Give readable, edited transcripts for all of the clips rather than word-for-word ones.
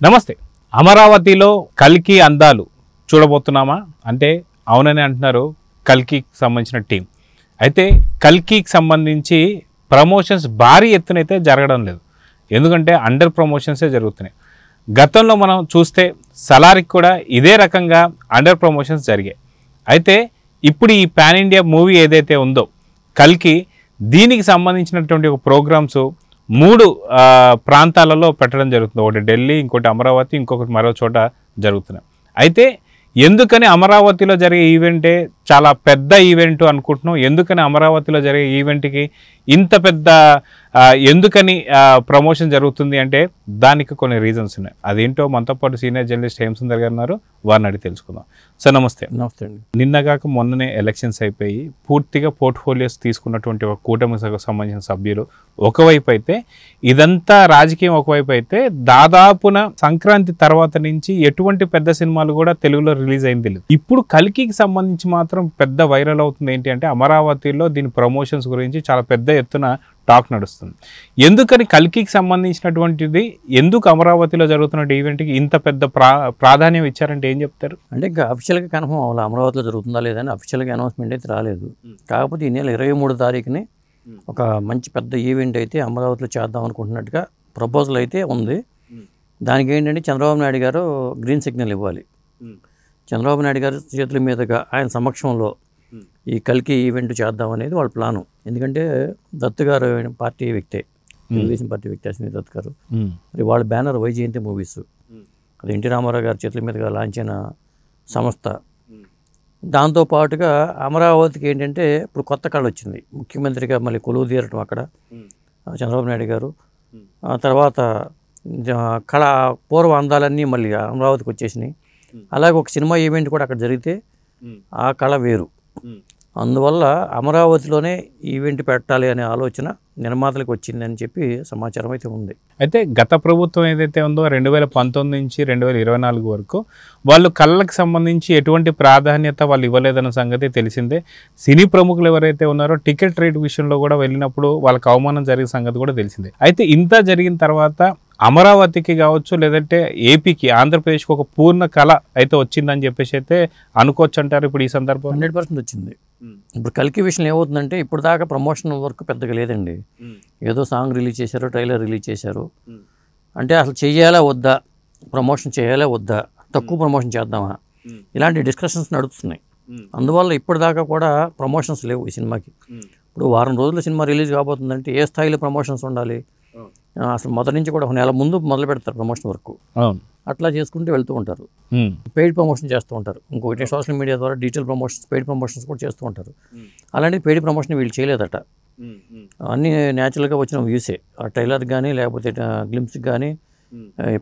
నమస్తే. అమరావతిలో కల్కి అందాలు చూడబోతున్నామా అంటే అవునని అంటున్నారు కల్కికి సంబంధించిన టీం. అయితే కల్కికి సంబంధించి ప్రమోషన్స్ భారీ ఎత్తునైతే జరగడం లేదు. ఎందుకంటే అండర్ ప్రమోషన్సే జరుగుతున్నాయి. గతంలో మనం చూస్తే సలార్కి కూడా ఇదే రకంగా అండర్ ప్రమోషన్స్ జరిగాయి. అయితే ఇప్పుడు ఈ పాన్ ఇండియా మూవీ ఏదైతే ఉందో కల్కి, దీనికి సంబంధించినటువంటి ఒక ప్రోగ్రామ్స్ 3 ప్రాంతాలలో పెట్టడం జరుగుతుంది. ఒకటి ఢిల్లీ, ఇంకోటి అమరావతి, ఇంకొకటి మరో చోట జరుగుతున్నాయి. అయితే ఎందుకని అమరావతిలో జరిగే ఈవెంటే చాలా పెద్ద ఈవెంట్ అనుకుంటున్నాం, ఎందుకని అమరావతిలో జరిగే ఈవెంట్కి ఇంత పెద్ద ఎందుకని ప్రమోషన్ జరుగుతుంది అంటే దానికి కొన్ని రీజన్స్ ఉన్నాయి. అదేంటో మనతో పాటు సీనియర్ జర్నలిస్ట్ హేమసుందర్ గారు ఉన్నారు, వారిని అడిగి తెలుసుకుందాం. సార్ నమస్తే. నమస్తే అండి. నిన్నగాక మొన్ననే ఎలక్షన్స్ అయిపోయి పూర్తిగా పోర్ట్ఫోలియోస్ తీసుకున్నటువంటి ఒక కూటమికి సంబంధించిన సభ్యులు ఒకవైపు అయితే, ఇదంతా రాజకీయం ఒకవైపు అయితే, దాదాపున సంక్రాంతి తర్వాత నుంచి ఎటువంటి పెద్ద సినిమాలు కూడా తెలుగులో రిలీజ్ అయింది లేదు. ఇప్పుడు కల్కికి సంబంధించి మాత్రం పెద్ద వైరల్ అవుతుంది. ఏంటి అంటే అమరావతిలో దీని ప్రమోషన్స్ గురించి చాలా పెద్ద ఎత్తున టాక్ నడుస్తుంది. ఎందుకని కల్కికి సంబంధించినటువంటిది ఎందుకు అమరావతిలో జరుగుతున్న ఈవెంట్కి ఇంత పెద్ద ప్రాధాన్యం ఇచ్చారంటే ఏం చెప్తారు? అంటే ఇంకా అఫీషియల్గా కన్ఫర్మ్ అవ్వాలి అమరావతిలో జరుగుతుందా లేదని. అఫీషియల్గా అనౌన్స్మెంట్ అయితే రాలేదు. కాకపోతే ఈ నెల 23 తారీఖుని ఒక మంచి పెద్ద ఈవెంట్ అయితే అమరావతిలో చేద్దాం అనుకుంటున్నట్టుగా ప్రపోజల్ అయితే ఉంది. దానికి ఏంటంటే చంద్రబాబు నాయుడు గారు గ్రీన్ సిగ్నల్ ఇవ్వాలి. చంద్రబాబు నాయుడు గారి చేతుల మీదుగా ఆయన సమక్షంలో ఈ కల్కి ఈవెంట్ చేద్దాం అనేది వాళ్ళ ప్లాను. ఎందుకంటే దత్తు గారు పార్టీ వ్యక్తే, తెలుగుదేశం పార్టీ వ్యక్తి అశ్విని దత్ గారు. మరి వాళ్ళ బ్యానర్ వైజయంతి మూవీస్, అది ఎన్టీ రామారావు గారి చేతుల మీదుగా లాంచ్ అయిన సంస్థ. దాంతోపాటుగా అమరావతికి ఏంటంటే ఇప్పుడు కొత్త కళ వచ్చింది. ముఖ్యమంత్రిగా మళ్ళీ కొలువు తీరటం అక్కడ చంద్రబాబు నాయుడు గారు. ఆ తర్వాత కళ పూర్వ అందాలన్నీ మళ్ళీ అమరావతికి వచ్చేసినాయి. అలాగే ఒక సినిమా ఈవెంట్ కూడా అక్కడ జరిగితే ఆ కళ వేరు. అందువల్ల అమరావతిలోనే ఈవెంట్ పెట్టాలి అనే ఆలోచన నిర్మాతలకు వచ్చిందని చెప్పి సమాచారం అయితే ఉంది. అయితే గత ప్రభుత్వం ఏదైతే ఉందో 2019 నుంచి 2024 వరకు వాళ్ళు కళ్ళకు సంబంధించి ఎటువంటి ప్రాధాన్యత వాళ్ళు ఇవ్వలేదన్న సంగతి తెలిసిందే. సినీ ప్రముఖులు ఎవరైతే ఉన్నారో టికెట్ రేట్ విషయంలో కూడా వెళ్ళినప్పుడు వాళ్ళకి అవమానం జరిగిన సంగతి కూడా తెలిసిందే. అయితే ఇంత జరిగిన తర్వాత అమరావతికి కావచ్చు, లేదంటే ఏపీకి, ఆంధ్రప్రదేశ్కి ఒక పూర్ణ కళ అయితే వచ్చిందని చెప్పేసి అయితే అనుకోవచ్చు అంటారు ఇప్పుడు ఈ సందర్భం? 100% వచ్చింది. ఇప్పుడు కల్కి విషయం ఏమవుతుందంటే ఇప్పుడు దాకా ప్రమోషన్ వర్క్ పెద్దగా లేదండి. ఏదో సాంగ్ రిలీజ్ చేశారు, ట్రైలర్ రిలీజ్ చేశారు. అంటే అసలు చెయ్యాలా వద్దా, ప్రమోషన్ చేయాలా వద్దా, తక్కువ ప్రమోషన్ చేద్దామా, ఇలాంటి డిస్కషన్స్ నడుస్తున్నాయి. అందువల్ల ఇప్పటిదాకా కూడా ప్రమోషన్స్ లేవు ఈ సినిమాకి. ఇప్పుడు వారం రోజుల సినిమా రిలీజ్ కాబోతుందంటే ఏ స్థాయిలో ప్రమోషన్స్ ఉండాలి? అసలు మొదటి నుంచి కూడా ఒక నెల ముందు మొదలు పెడతారు ప్రమోషన్ వర్క్. అట్లా చేసుకుంటూ వెళ్తూ ఉంటారు. పెయిడ్ ప్రమోషన్ చేస్తూ ఉంటారు. ఇంకొకటి సోషల్ మీడియా ద్వారా డిజిటల్ ప్రమోషన్స్, పెయిడ్ ప్రమోషన్స్ కూడా చేస్తూ ఉంటారు. అలాంటి పెయిడ్ ప్రమోషన్ వీళ్ళు చేయలేదట. అన్నీ న్యాచురల్గా వచ్చిన వ్యూసే. ఆ ట్రైలర్ కానీ, లేకపోతే గ్లిమ్స్కి కానీ,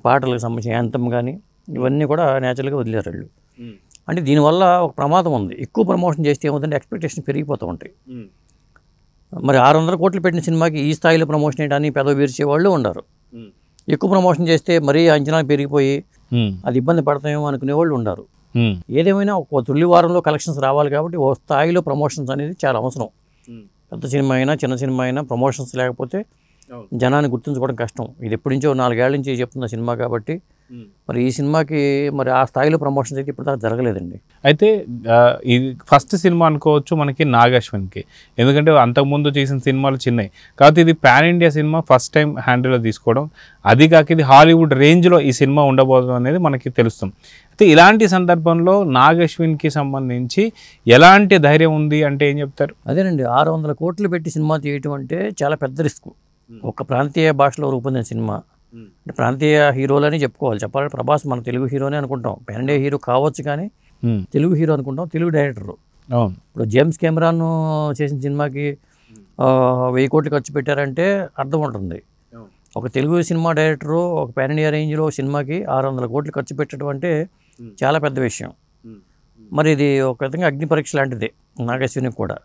పాటలకు సంబంధించిన యాంథమ్ కానీ, ఇవన్నీ కూడా న్యాచురల్గా వదిలేరు వాళ్ళు. అంటే దీనివల్ల ఒక ప్రమాదం ఉంది. ఎక్కువ ప్రమోషన్ చేస్తే ఏమవుతుందంటే ఎక్స్పెక్టేషన్ పెరిగిపోతూ ఉంటాయి. మరి 600 కోట్లు పెట్టిన సినిమాకి ఈ స్థాయిలో ప్రమోషన్ ఏంటని పెదవి విరిచే వాళ్ళు ఉండరు. ఎక్కువ ప్రమోషన్ చేస్తే మరీ అంచనాలు పెరిగిపోయి అది ఇబ్బంది పడతామేమో అనుకునే వాళ్ళు ఉండరు. ఏదేమైనా ఒక తొలి వారంలో కలెక్షన్స్ రావాలి కాబట్టి ఓ స్థాయిలో ప్రమోషన్స్ అనేది చాలా అవసరం. పెద్ద సినిమా అయినా చిన్న సినిమా అయినా ప్రమోషన్స్ లేకపోతే జనాన్ని గుర్తుంచుకోవడం కష్టం. ఇది ఎప్పటి నుంచో 4 ఏళ్ల నుంచి చెప్తున్న సినిమా కాబట్టి మరి ఈ సినిమాకి మరి ఆ స్థాయిలో ప్రమోషన్స్ అయితే ఇప్పుడు దాకా జరగలేదండి. అయితే ఇది ఫస్ట్ సినిమా అనుకోవచ్చు మనకి నాగశ్విన్కి, ఎందుకంటే అంతకుముందు చేసిన సినిమాలు చిన్నవి కాబట్టి ఇది pan India cinema first time హ్యాండిల్లో తీసుకోవడం. అది కాక ఇది హాలీవుడ్ రేంజ్లో ఈ సినిమా ఉండబోతుంది అనేది మనకి తెలుస్తుంది. అయితే ఇలాంటి సందర్భంలో నాగశ్విన్కి సంబంధించి ఎలాంటి ధైర్యం ఉంది అంటే ఏం చెప్తారు? అదేనండి, 600 కోట్లు పెట్టి సినిమా తీయటం అంటే చాలా పెద్ద రిస్క్. ఒక ప్రాంతీయ భాషలో రూపొందిన సినిమా అంటే ప్రాంతీయ హీరోలని చెప్పుకోవాలి. చెప్పాలంటే ప్రభాస్ మన తెలుగు హీరోనే అనుకుంటాం. పాన్ ఇండియా హీరో కావచ్చు కానీ తెలుగు హీరో అనుకుంటాం, తెలుగు డైరెక్టరు. ఇప్పుడు జేమ్స్ కెమెరాన్ చేసిన సినిమాకి 1000 కోట్లు ఖర్చు పెట్టారంటే అర్థం ఉంటుంది. ఒక తెలుగు సినిమా డైరెక్టరు ఒక పాన్ ఇండియా రేంజ్లో సినిమాకి 600 కోట్లు ఖర్చు పెట్టడం అంటే చాలా పెద్ద విషయం. మరి ఇది ఒక విధంగా అగ్ని పరీక్ష లాంటిదే నాగశ్వినికి కూడా.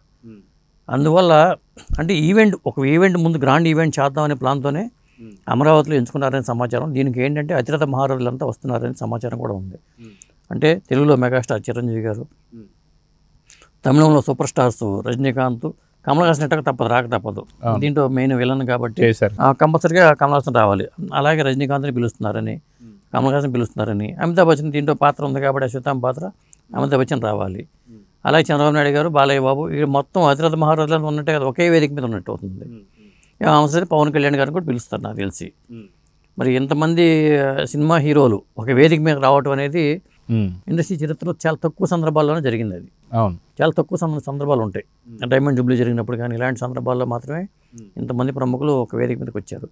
అందువల్ల అంటే ఒక ఈవెంట్ ముందు గ్రాండ్ ఈవెంట్ చేద్దామనే ప్లాన్తోనే అమరావతిలో ఎంచుకున్నారనే సమాచారం. దీనికి ఏంటంటే అతిరథ మహారాజులంతా వస్తున్నారనే సమాచారం కూడా ఉంది. అంటే తెలుగులో మెగాస్టార్ చిరంజీవి గారు, తమిళంలో సూపర్ స్టార్స్ రజనీకాంత్, కమల్ హాసన్ రాక తప్పదు. దీంట్లో మెయిన్ విలన్ కాబట్టి కంపల్సరీగా కమల్ హాసన్ రావాలి. అలాగే రజనీకాంత్ని పిలుస్తున్నారని, కమల్ హాసన్ పిలుస్తున్నారని, అమితాబ్ బచ్చన్ దీంట్లో పాత్ర ఉంది కాబట్టి అశ్వత్థామ పాత్ర అమితాబ్ బచ్చన్ రావాలి. అలాగే చంద్రబాబు నాయుడు గారు, బాలయ్య బాబు, ఇది మొత్తం అతిరథ మహారాజులను ఉన్నట్టే కదా, ఒకే వేదిక మీద ఉన్నట్టు అవుతుంది. అవసరం పవన్ కళ్యాణ్ గారిని కూడా పిలుస్తారు నాకు తెలిసి. మరి ఇంతమంది సినిమా హీరోలు ఒక వేదిక మీద రావటం అనేది ఇండస్ట్రీ చరిత్రలో చాలా తక్కువ సందర్భాల్లోనే జరిగింది. అది చాలా తక్కువ సందర్భాలు ఉంటాయి. డైమండ్ జూబ్లీ జరిగినప్పుడు కానీ ఇలాంటి సందర్భాల్లో మాత్రమే ఇంతమంది ప్రముఖులు ఒక వేదిక మీదకి వచ్చారు.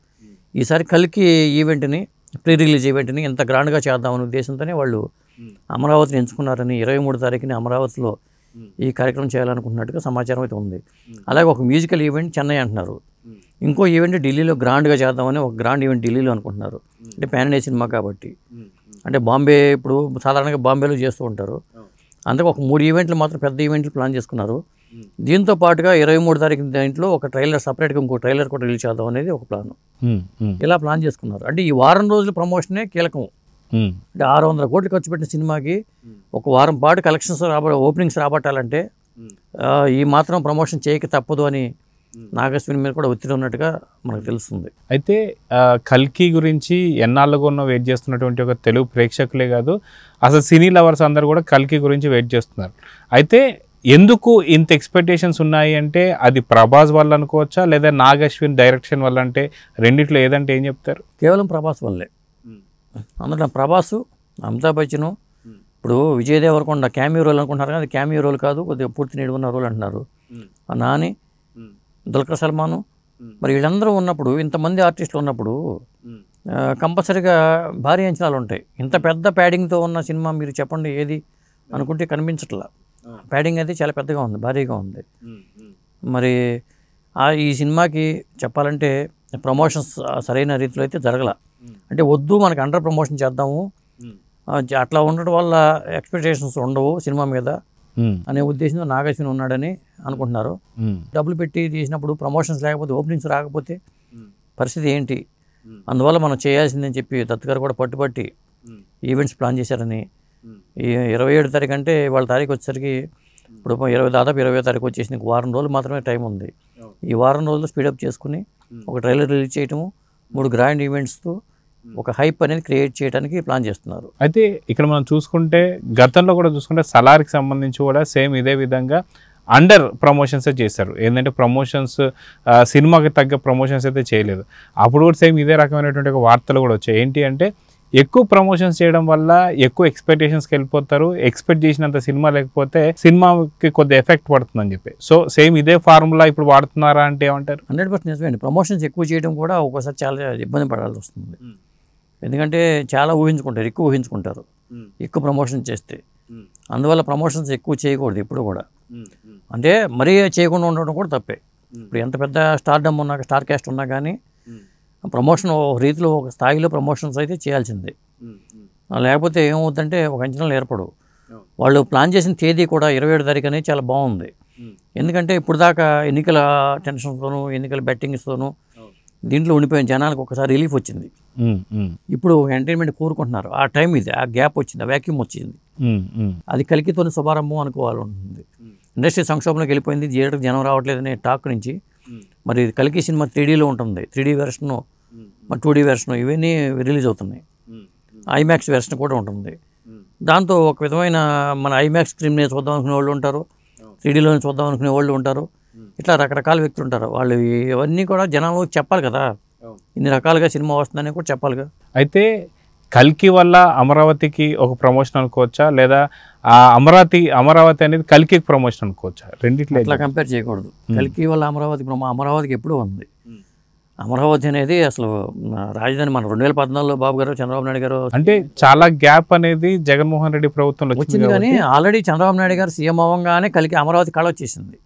ఈసారి కల్కి ఈవెంట్ని, ప్రీ రిలీజ్ ఈవెంట్ని ఎంత గ్రాండ్గా చేద్దామనే ఉద్దేశంతోనే వాళ్ళు అమరావతిని ఎంచుకున్నారని, 23 తారీఖుని అమరావతిలో ఈ కార్యక్రమం చేయాలనుకుంటున్నట్టుగా సమాచారం అయితే ఉంది. అలాగే ఒక మ్యూజికల్ ఈవెంట్ చెన్నై అంటున్నారు, ఇంకో ఈవెంట్ ఢిల్లీలో గ్రాండ్గా చేద్దామని ఒక గ్రాండ్ ఈవెంట్ ఢిల్లీలో అనుకుంటున్నారు. అంటే పాన్ ఇండియా సినిమా కాబట్టి, అంటే బాంబే ఇప్పుడు సాధారణంగా బాంబేలో చేస్తూ ఉంటారు, అందుకే ఒక 3 ఈవెంట్లు మాత్రం పెద్ద ఈవెంట్లు ప్లాన్ చేసుకున్నారు. దీంతో పాటుగా 23 తారీఖు దాంట్లో ఒక ట్రైలర్ సపరేట్గా ఇంకో ట్రైలర్ కూడా రిలీజ్ చేద్దాం అనేది ఒక ప్లాన్. ఇలా ప్లాన్ చేసుకున్నారు. అంటే ఈ వారం రోజుల ప్రమోషనే కీలకం. అంటే 600 కోట్లు ఖర్చు పెట్టిన సినిమాకి ఒక వారం పాటు కలెక్షన్స్ ఓపెనింగ్స్ రాబట్టాలంటే ఈ మాత్రం ప్రమోషన్ చేయక తప్పదు అని నాగశ్విని మీద కూడా ఒత్తిడి ఉన్నట్టుగా మనకు తెలుస్తుంది. అయితే కల్కి గురించి ఎన్నాళ్ళుగా వెయిట్ చేస్తున్నటువంటి ఒక తెలుగు ప్రేక్షకులే కాదు, అసలు సినీ లవర్స్ అందరూ కూడా కల్కి గురించి వెయిట్ చేస్తున్నారు. అయితే ఎందుకు ఇంత ఎక్స్పెక్టేషన్స్ ఉన్నాయి అంటే అది ప్రభాస్ వల్ల అనుకోవచ్చా, లేదా నాగశ్విన్ డైరెక్షన్ వల్ల? అంటే రెండిట్లో ఏదంటే ఏం చెప్తారు? కేవలం ప్రభాస్ వల్లే. అందులో ప్రభాసు, అమితాబ్ బచ్చన్, ఇప్పుడు విజయ్ దేవరకొండ క్యామియో రోల్ అనుకుంటున్నారు కానీ అది క్యామియో రోల్ కాదు, కొద్దిగా పూర్తి నిడుగున్న రోల్ అంటున్నారు. నాని, దుల్కర్ సల్మాను, మరి వీళ్ళందరూ ఉన్నప్పుడు, ఇంతమంది ఆర్టిస్టులు ఉన్నప్పుడు కంపల్సరీగా భారీ అంచనాలు ఉంటాయి. ఇంత పెద్ద ప్యాడింగ్తో ఉన్న సినిమా మీరు చెప్పండి ఏది అనుకుంటే కనిపించట్లా. ప్యాడింగ్ అయితే చాలా పెద్దగా ఉంది, భారీగా ఉంది. మరి ఈ సినిమాకి చెప్పాలంటే ప్రమోషన్స్ సరైన రీతిలో అయితే జరగల. అంటే వద్దు మనకి అండర్ ప్రమోషన్ చేద్దాము, అట్లా ఉండడం వల్ల ఎక్స్పెక్టేషన్స్ ఉండవు సినిమా మీద అనే ఉద్దేశంతో నాగశ్విన్ ఉన్నాడని అనుకుంటున్నారు. డబ్బులు పెట్టి తీసినప్పుడు ప్రమోషన్స్ లేకపోతే, ఓపెనింగ్స్ రాకపోతే పరిస్థితి ఏంటి? అందువల్ల మనం చేయాల్సిందని చెప్పి దత్ గారు కూడా పట్టుబట్టి ఈవెంట్స్ ప్లాన్ చేశారని. ఈ 27 తారీఖు అంటే వాళ్ళ తారీఖు వచ్చేసరికి ఇప్పుడు దాదాపు 20వ తారీఖు వచ్చేసి ఇంక వారం రోజులు మాత్రమే టైం ఉంది. ఈ వారం రోజులు స్పీడప్ చేసుకుని ఒక ట్రైలర్ రిలీజ్ చేయటము, 3 గ్రాండ్ ఈవెంట్స్తో ఒక హైప్ అనేది క్రియేట్ చేయడానికి ప్లాన్ చేస్తున్నారు. అయితే ఇక్కడ మనం చూసుకుంటే గతంలో కూడా చూసుకుంటే సలార్కి సంబంధించి కూడా సేమ్ ఇదే విధంగా అండర్ ప్రమోషన్సే చేశారు. ఏంటంటే ప్రమోషన్స్ సినిమాకి తగ్గ ప్రమోషన్స్ అయితే చేయలేదు. అప్పుడు కూడా సేమ్ ఇదే రకమైనటువంటి ఒక వార్తలు కూడా వచ్చాయి. ఏంటి అంటే ఎక్కువ ప్రమోషన్స్ చేయడం వల్ల ఎక్కువ ఎక్స్పెక్టేషన్స్కి వెళ్ళిపోతారు, ఎక్స్పెక్ట్ చేసినంత సినిమా లేకపోతే సినిమాకి కొద్దిగా ఎఫెక్ట్ పడుతుందని చెప్పి. సో సేమ్ ఇదే ఫార్ములా ఇప్పుడు వాడుతున్నారా అంటే ఏమంటారు? 100% నిజమే. ప్రమోషన్స్ ఎక్కువ చేయడం కూడా ఒక్కోసారి చాలా ఇబ్బంది పడాల్సి వస్తుంది. ఎందుకంటే చాలా ఊహించుకుంటారు, ఎక్కువ ఊహించుకుంటారు ఎక్కువ ప్రమోషన్ చేస్తే. అందువల్ల ప్రమోషన్స్ ఎక్కువ చేయకూడదు ఎప్పుడు కూడా. అంటే మరీ చేయకుండా ఉండడం కూడా తప్పే. ఇప్పుడు ఎంత పెద్ద స్టార్డమ్ ఉన్నా, స్టార్ క్యాస్ట్ ఉన్నా కానీ ప్రమోషన్ ఒక రీతిలో, ఒక స్థాయిలో ప్రమోషన్స్ అయితే చేయాల్సిందే. లేకపోతే ఏమవుతుందంటే ఒక అంచనాలు ఏర్పడవు. వాళ్ళు ప్లాన్ చేసిన తేదీ కూడా 27 తారీఖు అనేది చాలా బాగుంది. ఎందుకంటే ఇప్పుడు దాకా ఎన్నికల టెన్షన్స్తోనూ, ఎన్నికల బెట్టింగ్స్తోనూ దీంట్లో ఉండిపోయిన జనాలకు ఒకసారి రిలీఫ్ వచ్చింది. ఇప్పుడు ఎంటర్టైన్మెంట్ కోరుకుంటున్నారు. ఆ టైం ఇది, ఆ గ్యాప్ వచ్చింది, ఆ వ్యాక్యూమ్ వచ్చింది. అది కలికితోని శుభారంభం అనుకోవాలి ఉంటుంది. ఇండస్ట్రీ సంక్షోభంలోకి వెళ్ళిపోయింది, థియేటర్కి జనం రావట్లేదనే టాక్ నుంచి మరి కలికి సినిమా 3Dలో ఉంటుంది, 3D వెర్షను, 2D వెర్షను ఇవన్నీ రిలీజ్ అవుతున్నాయి. ఐమాక్స్ వెర్షన్ కూడా ఉంటుంది. దాంతో ఒక విధమైన మన ఐమాక్స్ స్క్రీన్నే చూద్దాం అనుకునే వాళ్ళు ఉంటారు, 3Dలోనే చూద్దాం అనుకునే వాళ్ళు ఉంటారు. ఇట్లా రకరకాల వ్యక్తులు ఉంటారు. వాళ్ళు ఇవన్నీ కూడా జనాలకు చెప్పాలి కదా, ఇన్ని రకాలుగా సినిమా వస్తుందని కూడా చెప్పాలిగా. అయితే కల్కి వల్ల అమరావతికి ఒక ప్రమోషన్ అనుకోవచ్చా, లేదా అమరావతి అనేది కల్కి ప్రమోషన్ అనుకోవచ్చా? రెండిట్లో ఇట్లా కంపేర్ చేయకూడదు. కల్కి వల్ల అమరావతికి ఎప్పుడూ ఉంది. అమరావతి అనేది అసలు రాజధాని మన 2014లో బాబు గారు, చంద్రబాబు నాయుడు గారు, అంటే చాలా గ్యాప్ అనేది జగన్మోహన్ రెడ్డి ప్రభుత్వంలో వచ్చింది. కానీ ఆల్రెడీ చంద్రబాబు నాయుడు గారు సీఎం అవ్వగానే కలికి అమరావతి కళ వచ్చేసింది.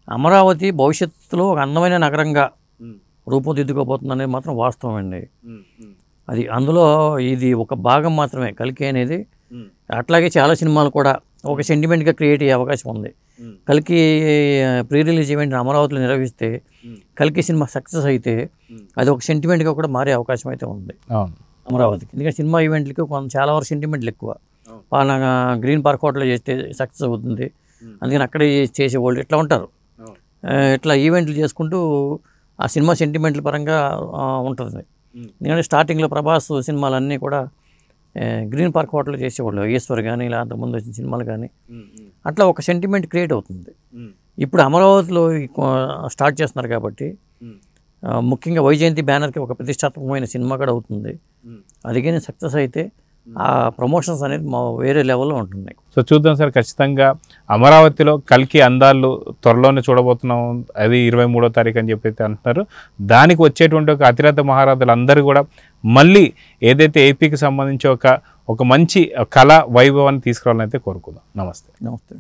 అమరావతి భవిష్యత్తులో ఒక అందమైన నగరంగా రూపుదిద్దుకోబోతుందనేది మాత్రం వాస్తవం అండి. అది అందులో ఇది ఒక భాగం మాత్రమే కల్కి అనేది. అట్లాగే చాలా సినిమాలు కూడా ఒక సెంటిమెంట్గా క్రియేట్ అయ్యే అవకాశం ఉంది. కల్కి ప్రీ రిలీజ్ ఈవెంట్ అమరావతిలో నిర్వహిస్తే కల్కి సినిమా సక్సెస్ అయితే అది ఒక సెంటిమెంట్గా కూడా మారే అవకాశం అయితే ఉంది అమరావతికి. ఎందుకంటే సినిమా ఈవెంట్లకి చాలా వరకు సెంటిమెంట్లు ఎక్కువ. పాలన గ్రీన్ పార్క్ హోటల్లో చేస్తే సక్సెస్ అవుతుంది, అందుకని అక్కడే చేసేవాళ్ళు ఇట్లా ఉంటారు. ఇట్లా ఈవెంట్లు చేసుకుంటూ ఆ సినిమా సెంటిమెంట్ల పరంగా ఉంటుంది. ఎందుకంటే స్టార్టింగ్లో ప్రభాస్ సినిమాలన్నీ కూడా గ్రీన్ పార్క్ హోటల్ చేసేవాళ్ళు, ఈశ్వర్ కానీ ఇలా అంతకుముందు వచ్చిన సినిమాలు కానీ, అట్లా ఒక సెంటిమెంట్ క్రియేట్ అవుతుంది. ఇప్పుడు అమరావతిలో స్టార్ట్ చేస్తున్నారు కాబట్టి ముఖ్యంగా వైజయంతి బ్యానర్కి ఒక ప్రతిష్టాత్మకమైన సినిమా కూడా అవుతుంది. అది కానీ సక్సెస్ అయితే ఆ ప్రమోషన్స్ అనేది వేరే లెవెల్లో ఉంటున్నాయి. సో చూద్దాం సార్, ఖచ్చితంగా అమరావతిలో కల్కి అందాలు త్వరలోనే చూడబోతున్నాం. అది 23వ తారీఖు అని చెప్పి అంటున్నారు. దానికి వచ్చేటువంటి ఒక అతిరథ మహారాజులు అందరూ కూడా మళ్ళీ ఏదైతే ఏపీకి సంబంధించి ఒక మంచి కళా వైభవాన్ని తీసుకురావాలని అయితే కోరుకుందాం. నమస్తే. నమస్తే.